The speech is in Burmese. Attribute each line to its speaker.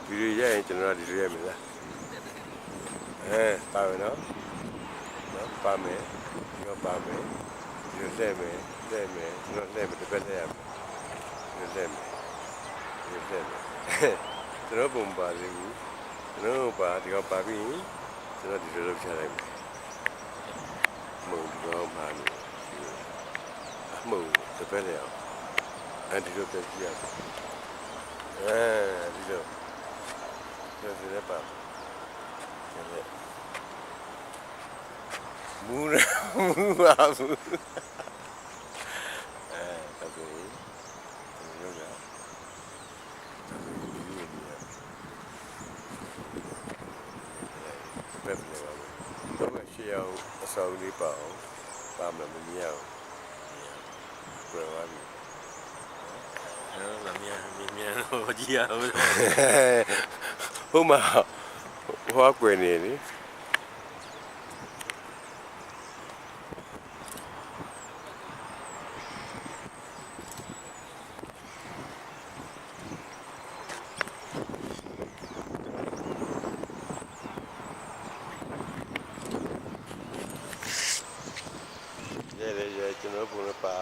Speaker 1: ဗီဒီယိုရိုက်ရင်ကျွန်တော်တို့ဒီလိုရိုက်မယ်လားပါမယ်နော်ပါမယ်ဒီတော့ပါမယ်ဒီလိုလှည့်မယ်ကျွန်တော်လှည့်မယ်တစ်ပတ်လှည့်ရမယ်ဒီလိုလှည့်မယ်ကျွန်တော်ပုံပါသေးဘူးကျွန်တော်ပါဒီတော့ပါပြီးကျွန်တော်ဒီလိုလုပ်ချလိုက်မယ်မုံတော့ပါလို့မုံတစ်ပတ်လှည့်အောင်ဒီလိုပြကြည့်ရဒီလိုဒီလိုပါမူပါဘူးတော့ဒီလိုကဘယ်လိုလဲတော့ရှေ့အောင်အစောင်းလေးပါအောင်ပါမမမြအောင်ပြောပါပြီ
Speaker 2: မမြင်တော့ကြည့်ရအောင်
Speaker 1: ဟိုမှာဟိုကွယ်နေလေကျွန်တော်ပုံနဲ့ပါ